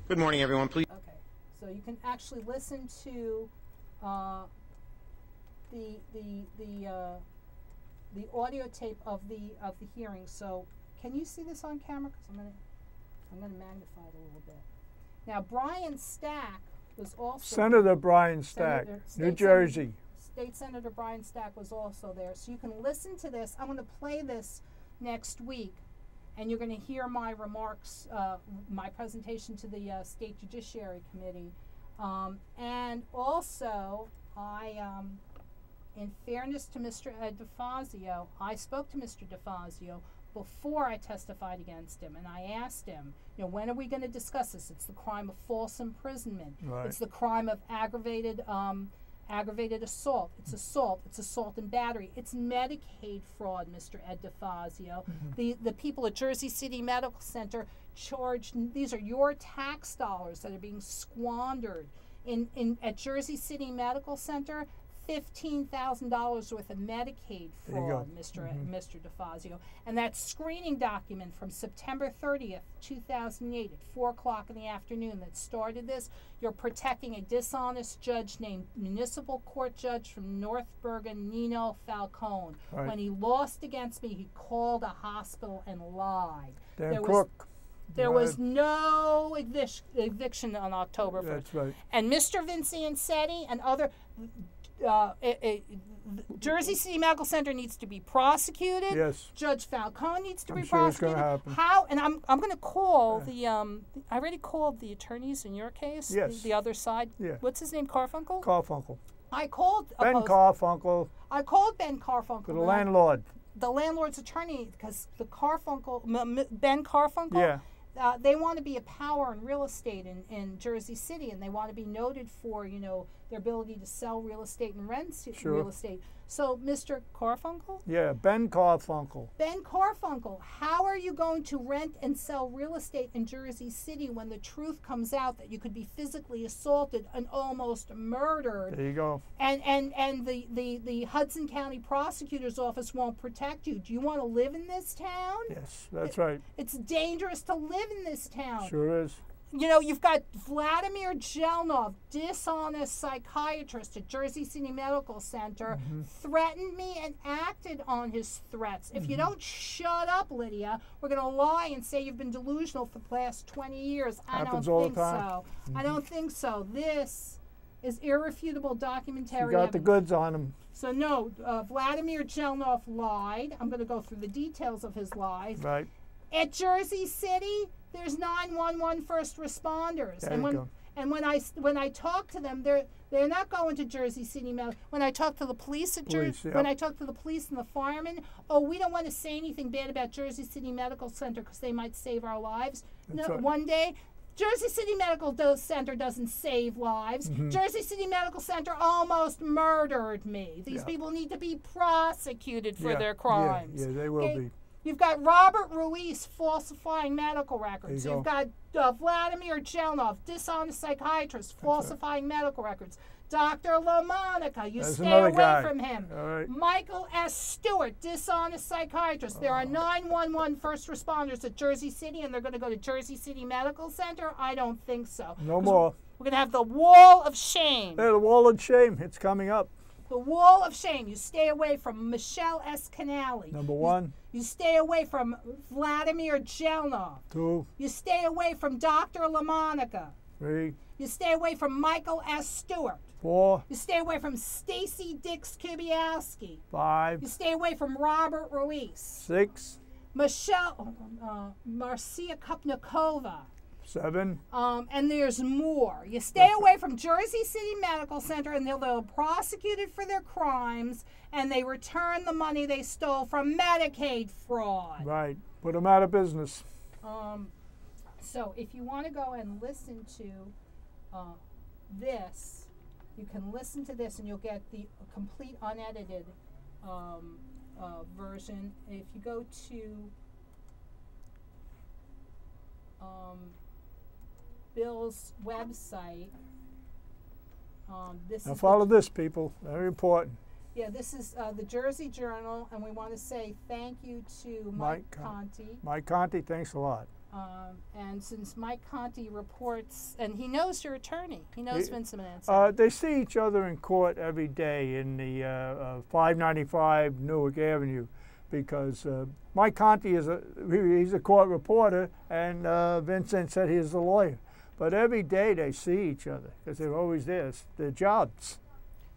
Good morning, everyone. Please. Okay, so you can actually listen to the audio tape of the hearing. So can you see this on camera? Because I'm gonna magnify it a little bit. Now, Brian Stack was also Senator Brian Stack, New Jersey. State Senator Brian Stack was also there. So you can listen to this. I'm going to play this next week, and you're going to hear my remarks, my presentation to the State Judiciary Committee. And also, in fairness to Mr. Ed DeFazio, I spoke to Mr. DeFazio before I testified against him, and I asked him, when are we going to discuss this? It's the crime of false imprisonment. Right. It's the crime of aggravated assault. It's assault and battery. It's Medicaid fraud, Mr. Ed DeFazio. The people at Jersey City Medical Center these are your tax dollars that are being squandered at Jersey City Medical Center. $15,000 worth of Medicaid There you go. fraud, Mr. DeFazio. And that screening document from September 30th, 2008 at 4 o'clock in the afternoon that started this, you're protecting a dishonest judge named Municipal Court Judge from North Bergen, Nino Falcone. Right. When he lost against me, he called a hospital and lied. Dan Crook. There Right. was no eviction on October 1st. That's right. And Mr. Vinciencetti and other Jersey City Medical Center needs to be prosecuted. Yes. Judge Falcone needs to I'm be sure it's prosecuted. gonna happen. How? And I'm going to call the I already called the attorneys in your case. Yes. The other side. Yeah. What's his name? Carfunkel. Carfunkel. I called. Ben Carfunkel, I called Ben Carfunkel. the landlord. The landlord's attorney, because the Carfunkel, Ben Carfunkel. Yeah. They want to be a power in real estate in Jersey City, and they want to be noted for, their ability to sell real estate and rent Sure. real estate. So, Mr. Carfunkel? Yeah, Ben Carfunkel. Ben Carfunkel, how are you going to rent and sell real estate in Jersey City when the truth comes out that you could be physically assaulted and almost murdered? There you go. And the Hudson County Prosecutor's Office won't protect you. Do you want to live in this town? Yes, that's right. It's dangerous to live in this town. Sure is. You've got Vladimir Jelnov, dishonest psychiatrist at Jersey City Medical Center, threatened me and acted on his threats. If you don't shut up, Lydia, we're going to lie and say you've been delusional for the last 20 years. Happens I all don't the think time. so. I don't think so. This is irrefutable documentary You got the evidence. goods on him. So no, Vladimir Jelnov lied. I'm going to go through the details of his lies. Right. At Jersey City, there's 911 first responders, There and you go. when I talk to them, they're not going to Jersey City Medical. When I talk to the police at Police, when yep. I talk to the police and the firemen, we don't want to say anything bad about Jersey City Medical Center because they might save our lives. That's No, right. one day. Jersey City Medical Center doesn't save lives. Jersey City Medical Center almost murdered me. These Yeah. people need to be prosecuted for Yeah, their crimes. Yeah, they will Okay? be. You've got Robert Ruiz falsifying medical records. There you You've got Vladimir Jelnov, dishonest psychiatrist, falsifying medical records. Dr. LaMonica, you There's stay another away guy. from him. All right. Michael S. Stewart, dishonest psychiatrist. There are 911 first responders at Jersey City, and they're going to go to Jersey City Medical Center? I don't think so. No more. We're going to have the wall of shame. Hey, the wall of shame. It's coming up. The wall of shame. You stay away from Michelle S. Canali. Number one. You stay away from Vladimir Jelnov. 2, You stay away from Dr. LaMonica. 3, You stay away from Michael S. Stewart. 4, You stay away from Stacy Dix Kubiowski. 5, You stay away from Robert Ruiz. 6, Marcia Kupnikova. 7. And there's more. You stay away from Jersey City Medical Center, and they're prosecuted for their crimes, and they return the money they stole from Medicaid fraud. Right. Put them out of business. So if you want to go and listen to this, you can listen to this, and you'll get the complete unedited version. If you go to Bill's website, this Now is follow this, people. Very important. this is the Jersey Journal, and we want to say thank you to Mike Conti. Mike Conti, thanks a lot. And since Mike Conti reports, and he knows your attorney, he knows Vincent Manson. They see each other in court every day in the 595 Newark Avenue, because Mike Conti he's a court reporter, and Vincent said he's the lawyer. But every day they see each other because they're always there. It's their jobs.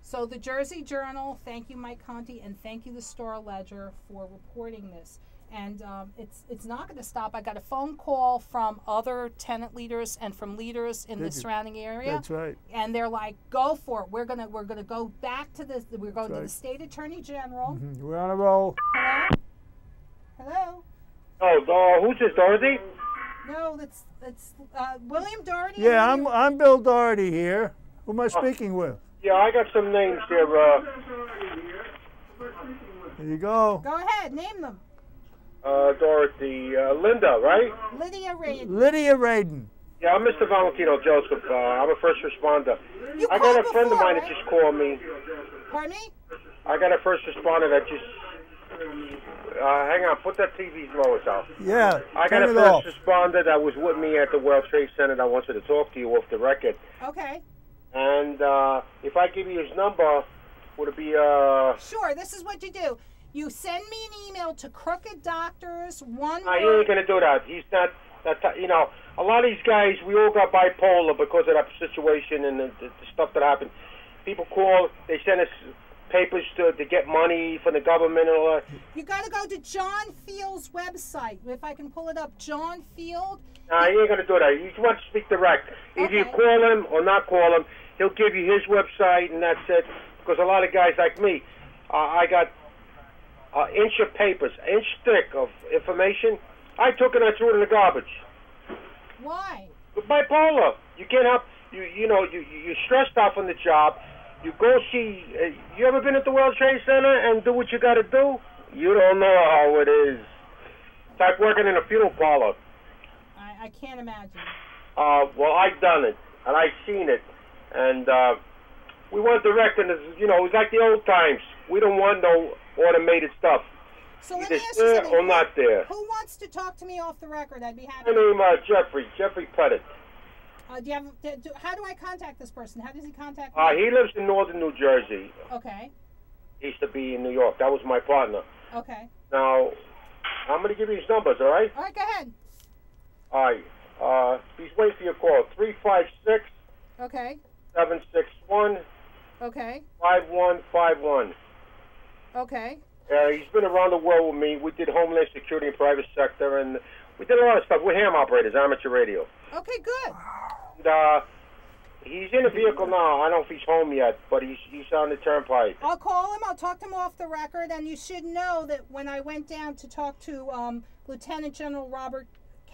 So the Jersey Journal, thank you, Mike Conti, and thank you, the Star Ledger, for reporting this. And it's not going to stop. I got a phone call from other tenant leaders and from leaders in the surrounding area. That's right. And they're like, "Go for it. We're gonna go back to this. We're going to the right. state attorney general." We're on a roll. Hello. Oh, who's this, Dorothy? No, that's William Dorrity. Yeah, I'm Bill Dorrity here. Who am I speaking with? Yeah, I got some names here. There you go. Go ahead, name them. Dorothy, Linda, right? Lydia Radin. Lydia Radin. Yeah, I'm Mr. Valentino Joseph. I'm a first responder. You I called got a friend of before, mine right? that just called me. Pardon me? I got a first responder that just. Hang on, put that TV's lowest out. Yeah, I got turn a it off. first responder that was with me at the World Trade Center that wants to talk to you off the record. Okay. And if I give you his number, would it be Sure, this is what you do. You send me an email to CrookedDoctors, one No, he word. ain't gonna do that. He's not. You know, a lot of these guys, we all got bipolar because of that situation and the stuff that happened. People call, they send us papers to get money from the government and all that. You got to go to John Field's website. If I can pull it up, John Field. Nah, he ain't gonna do that. He wants to speak direct. Either you Okay. call him or not call him. He'll give you his website and that's it. Because a lot of guys like me, I got an inch of papers, inch thick of information. I took it and I threw it in the garbage. Why? Bipolar. You can't help. You're stressed out from the job. You go see. You ever been at the World Trade Center and do what you got to do? You don't know how it is. It's like working in a funeral parlor. I can't imagine. Well, I've done it and I've seen it, and we want direct. And it was like the old times. We don't want no automated stuff. So let Either me ask you there something. or not there. Who wants to talk to me off the record? I'd be happy. My name Jeffrey Pettit. Do you have? How do I contact this person? How does he contact me? He lives in northern New Jersey. Okay. He used to be in New York. That was my partner. Okay. Now, I'm going to give you his numbers, all right? All right, go ahead. All right. He's waiting for your call. 356 Okay. 761 Okay. 5151. Okay. He's been around the world with me. We did Homeland Security and private sector, and we did a lot of stuff. We're ham operators, amateur radio. Okay, good. And, he's in a vehicle now. I don't know if he's home yet, but he's on the turnpike. I'll call him. I'll talk to him off the record. And you should know that when I went down to talk to Lieutenant General Robert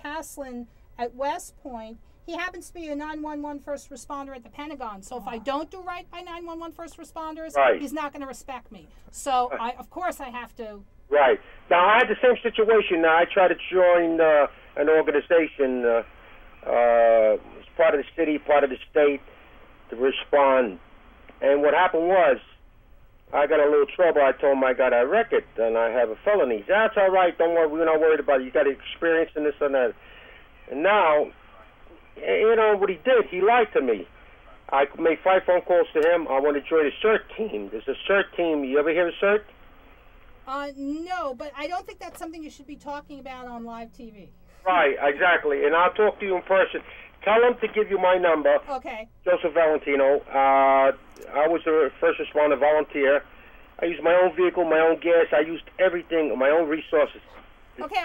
Caslin at West Point, he happens to be a 911 first responder at the Pentagon. So if I don't do right by 911 first responders, Right. he's not going to respect me. So, of course, I have to. Right. Now, I had the same situation. Now, I tried to join an organization, it's part of the city, part of the state, to respond. And what happened was, I got a little trouble. I told him I got a record and I have a felony. He said, that's all right. Don't worry. We're not worried about it. You got experience in this and that. And now, what he did, he lied to me. I made 5 phone calls to him. I want to join a CERT team. There's a CERT team. You ever hear of CERT? No, but I don't think that's something you should be talking about on live TV. Right, exactly. And I'll talk to you in person. Tell him to give you my number. Okay. Joseph Valentino. I was a first responder volunteer. I used my own vehicle, my own gas. I used everything, my own resources. Okay,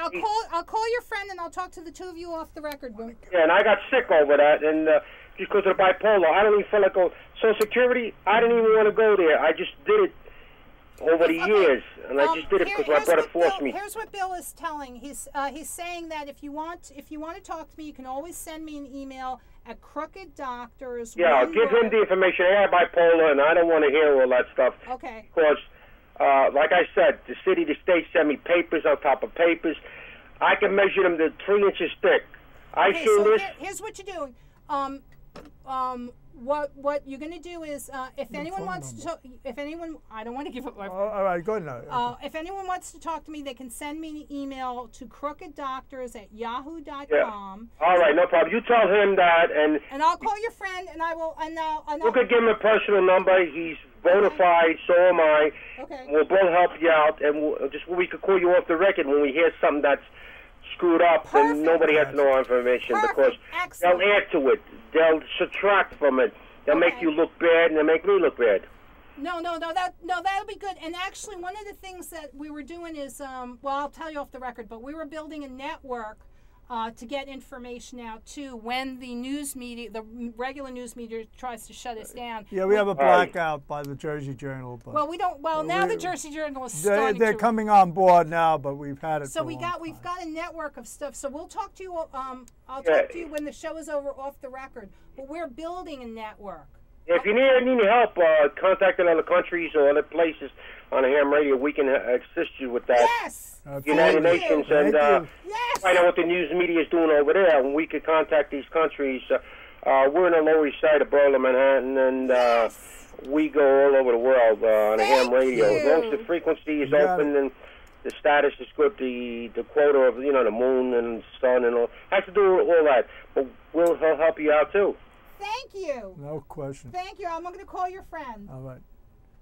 I'll call your friend and I'll talk to the two of you off the record. Yeah, and I got sick over that, and because of the bipolar, I don't even feel like going. Social Security, I didn't even want to go there. I just did it over the years, and I just did it because my brother forced me. Here's what Bill is telling. He's saying that if you want to talk to me, you can always send me an email at CrookedDoctors. Yeah, give him the information. I have bipolar, and I don't want to hear all that stuff. Okay. Because, like I said, the city, the state send me papers on top of papers. I can measure them to 3 inches thick. I seen so this. Here's what you're doing. What you're going to do is, if anyone wants to, I don't want to give up my. All right, go ahead now. If anyone wants to talk to me, they can send me an email to crookeddoctors@yahoo.com. Yeah. All right, no problem. You tell him that, And I'll call your friend, and I will. And I'll. you could give him a personal number. He's bona fide. So am I. Okay. We'll both help you out, and we could call you off the record when we hear something that's screwed up, Perfect. and nobody has to know our information. Perfect. Because Excellent. they'll add to it. They'll subtract from it. They'll make you look bad, and they'll make me look bad. No, that'll be good. And actually, one of the things that we were doing is, well, I'll tell you off the record, but we were building a network to get information out too when the news media, the regular news media, tries to shut us down. Yeah, we have a blackout by the Jersey Journal. But well, we don't. Well, now the Jersey Journal is starting they're to. coming on board now, but we've had it. So for we've a long got time. a network of stuff. So we'll talk to you. I'll talk to you when the show is over off the record. But we're building a network. If you need any help contacting other countries or other places on a ham radio, we can assist you with that. Yes. United Nations and Yes. find out what the news media is doing over there, and we could contact these countries. We're in the Lower East Side of Berlin, Manhattan, and Yes. we go all over the world on a ham radio. As long as you. the frequency is Got open and the status is good, the quota of the moon and sun and all has to do with all that. But he'll help you out too. Thank you. No question. Thank you. I'm going to call your friend. All right.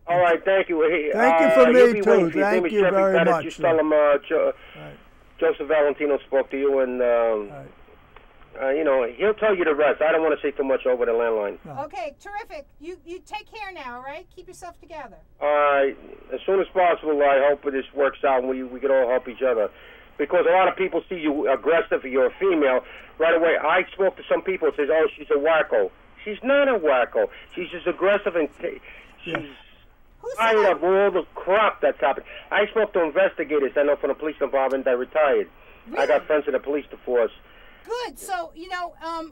All right, thank you. Hey, Thank you for you'll me, be too. waiting for his Thank name is you Jeffrey very Pettit. much, Just tell him Right. Joseph Valentino spoke to you, and Right. he'll tell you the rest. I don't want to say too much over the landline. No. Okay, terrific. You take care now, all right? Keep yourself together. As soon as possible, I hope this works out and we can all help each other. Because a lot of people see you aggressive, you're a female. Right away, I spoke to some people and says, oh, she's a wacko. She's not a wacko. She's just aggressive and she's tired of all the crap that's happened. I spoke to investigators I know from the police department that retired. Really? I got friends in the police force. Good. So,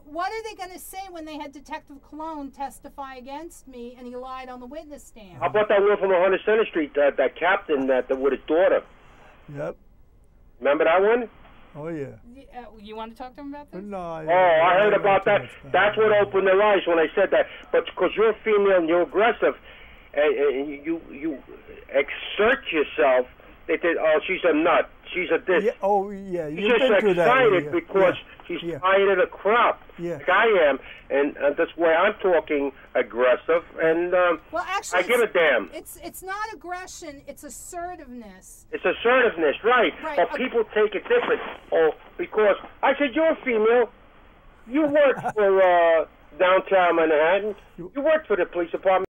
what are they going to say when they had Detective Cologne testify against me and he lied on the witness stand? How about that one from 100 Center Street, that captain with his daughter? Yep. Remember that one? Oh, yeah. You want to talk to him about this? No. I heard about that. That's what opened their eyes when I said that. But because you're female and you're aggressive, and you exert yourself, they think, oh, she's a nut. She's a this. Yeah, oh, yeah. She's You've just been through that. excited Yeah. because she's tired of the crap, like I am. And that's why I'm talking aggressive. And Well, actually, I give a damn. It's not aggression. It's assertiveness. It's assertiveness, right. But people take it different. Oh, because I said, you're a female. You work for downtown Manhattan. You work for the police department.